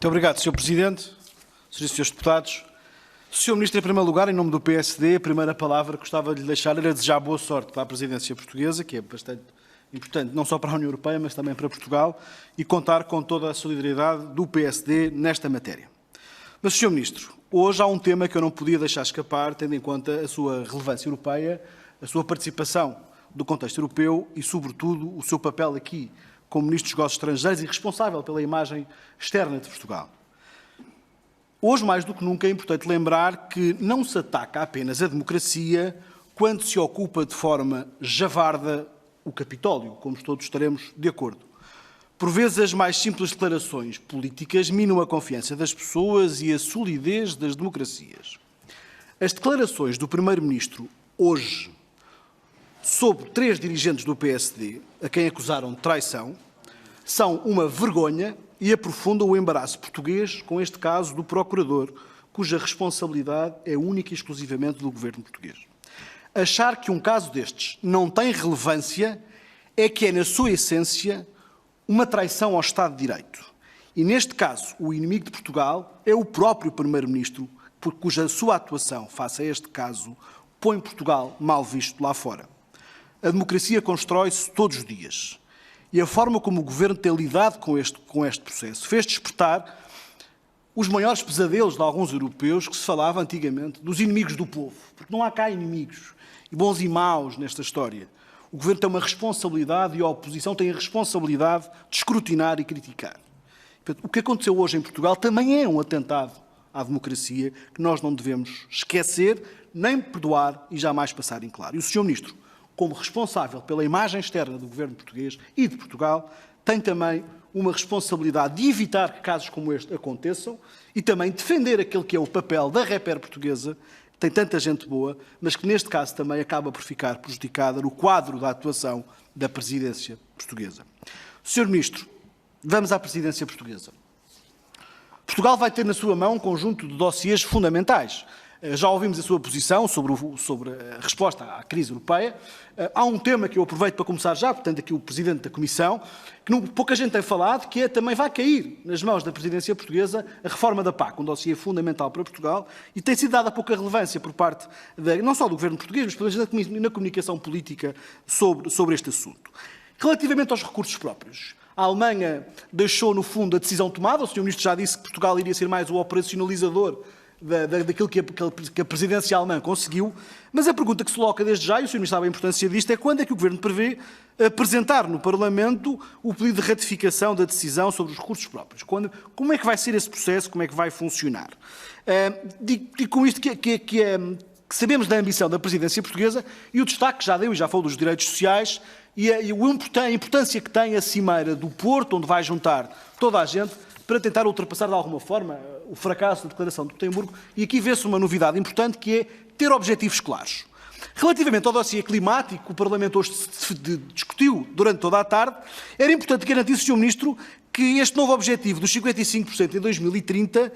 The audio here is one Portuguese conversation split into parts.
Muito obrigado, Sr. Presidente, Srs. e Srs. Deputados. Sr. Ministro, em primeiro lugar, em nome do PSD, a primeira palavra que gostava de lhe deixar era desejar boa sorte para a presidência portuguesa, que é bastante importante, não só para a União Europeia, mas também para Portugal, e contar com toda a solidariedade do PSD nesta matéria. Mas, Sr. Ministro, hoje há um tema que eu não podia deixar escapar, tendo em conta a sua relevância europeia, a sua participação do contexto europeu e, sobretudo, o seu papel aqui como Ministro dos Negócios Estrangeiros e responsável pela imagem externa de Portugal. Hoje, mais do que nunca, é importante lembrar que não se ataca apenas a democracia quando se ocupa de forma javarda o Capitólio, como todos estaremos de acordo. Por vezes, as mais simples declarações políticas minam a confiança das pessoas e a solidez das democracias. As declarações do Primeiro-Ministro hoje sobre 3 dirigentes do PSD, a quem acusaram de traição, são uma vergonha e aprofundam o embaraço português com este caso do Procurador, cuja responsabilidade é única e exclusivamente do Governo português. Achar que um caso destes não tem relevância é que é, na sua essência, uma traição ao Estado de Direito. E, neste caso, o inimigo de Portugal é o próprio Primeiro-Ministro, cuja sua atuação face a este caso põe Portugal mal visto lá fora. A democracia constrói-se todos os dias. E a forma como o Governo tem lidado com este processo fez despertar os maiores pesadelos de alguns europeus que se falava antigamente dos inimigos do povo. Porque não há cá inimigos, bons e maus nesta história. O Governo tem uma responsabilidade e a oposição tem a responsabilidade de escrutinar e criticar. O que aconteceu hoje em Portugal também é um atentado à democracia que nós não devemos esquecer, nem perdoar e jamais passar em claro. E o Sr. Ministro, como responsável pela imagem externa do Governo português e de Portugal, tem também uma responsabilidade de evitar que casos como este aconteçam e também defender aquele que é o papel da República Portuguesa, que tem tanta gente boa, mas que neste caso também acaba por ficar prejudicada no quadro da atuação da presidência portuguesa. Sr. Ministro, vamos à presidência portuguesa. Portugal vai ter na sua mão um conjunto de dossiês fundamentais. Já ouvimos a sua posição sobre a resposta à crise europeia. Há um tema que eu aproveito para começar já, portanto, aqui o Presidente da Comissão, que pouca gente tem falado, que também vai cair nas mãos da Presidência Portuguesa a reforma da PAC, um dossiê fundamental para Portugal, e tem sido dada pouca relevância por parte, não só do Governo português, mas pelo menos na comunicação política sobre este assunto. Relativamente aos recursos próprios, a Alemanha deixou, no fundo, a decisão tomada. O Sr. Ministro já disse que Portugal iria ser mais o operacionalizador daquilo que a presidência alemã conseguiu, mas a pergunta que se coloca desde já, e o Sr. Ministro sabe a importância disto, é quando é que o Governo prevê apresentar no Parlamento o pedido de ratificação da decisão sobre os recursos próprios? Como é que vai ser esse processo? Como é que vai funcionar? Digo com isto que sabemos da ambição da presidência portuguesa e o destaque que já deu, e já falou dos direitos sociais, e a importância que tem a Cimeira do Porto, onde vai juntar toda a gente, para tentar ultrapassar de alguma forma o fracasso da Declaração de Gotemburgo, e aqui vê-se uma novidade importante, que é ter objetivos claros. Relativamente ao dossiê climático, o Parlamento hoje discutiu durante toda a tarde, era importante garantir, Sr. Ministro, que este novo objetivo dos 55% em 2030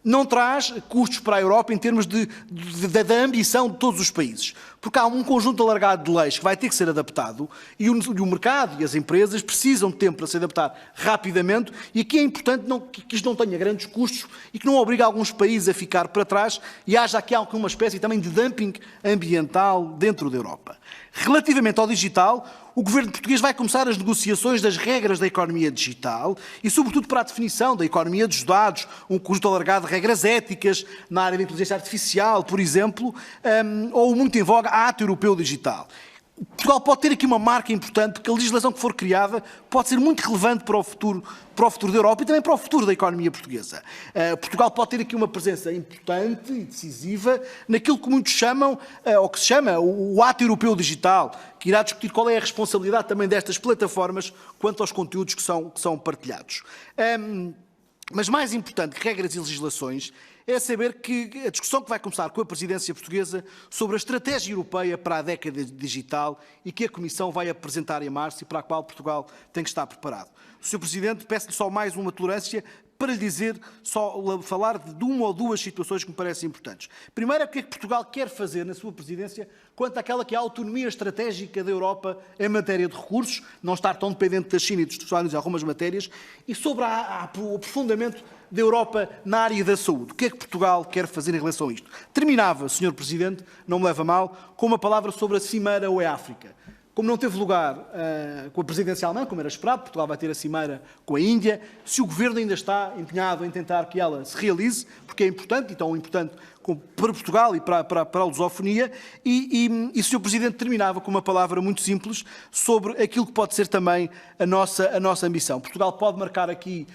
não traz custos para a Europa em termos da ambição de todos os países. Porque há um conjunto alargado de leis que vai ter que ser adaptado e o mercado e as empresas precisam de tempo para se adaptar rapidamente, e aqui é importante que isto não tenha grandes custos e que não obrigue alguns países a ficar para trás e haja aqui alguma espécie também de dumping ambiental dentro da Europa. Relativamente ao digital, o Governo português vai começar as negociações das regras da economia digital e, sobretudo, para a definição da economia dos dados, um conjunto alargado de regras éticas na área da inteligência artificial, por exemplo, ou muito em voga, a Ato Europeu Digital. Portugal pode ter aqui uma marca importante, porque a legislação que for criada pode ser muito relevante para o futuro da Europa e também para o futuro da economia portuguesa. Portugal pode ter aqui uma presença importante e decisiva naquilo que muitos chamam, ou que se chama, o Ato Europeu Digital, que irá discutir qual é a responsabilidade também destas plataformas quanto aos conteúdos que são partilhados. Mas mais importante que regras e legislações é saber que a discussão que vai começar com a presidência portuguesa sobre a estratégia europeia para a década digital e que a Comissão vai apresentar em março e para a qual Portugal tem que estar preparado. Sr. Presidente, peço-lhe só mais uma tolerância para lhe dizer, falar de uma ou duas situações que me parecem importantes. Primeiro, o que é que Portugal quer fazer na sua presidência quanto àquela que é a autonomia estratégica da Europa em matéria de recursos, não estar tão dependente da China e dos Estados Unidos em algumas matérias, e sobre o aprofundamento da Europa na área da saúde. O que é que Portugal quer fazer em relação a isto? Terminava, Sr. Presidente, não me leva a mal, com uma palavra sobre a Cimeira UE-África. Como não teve lugar com a presidência alemã, como era esperado, Portugal vai ter a cimeira com a Índia, se o Governo ainda está empenhado em tentar que ela se realize, porque é importante, e tão importante para Portugal e para a lusofonia, e o Sr. Presidente terminava com uma palavra muito simples sobre aquilo que pode ser também a nossa ambição. Portugal pode marcar aqui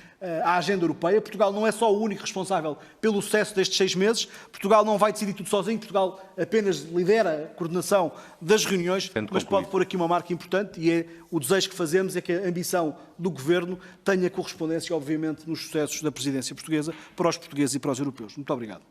a agenda europeia. Portugal não é só o único responsável pelo sucesso destes 6 meses. Portugal não vai decidir tudo sozinho. Portugal apenas lidera a coordenação das reuniões, mas pode pôr aqui uma marca importante e é o desejo que fazemos é que a ambição do Governo tenha correspondência, obviamente, nos sucessos da presidência portuguesa para os portugueses e para os europeus. Muito obrigado.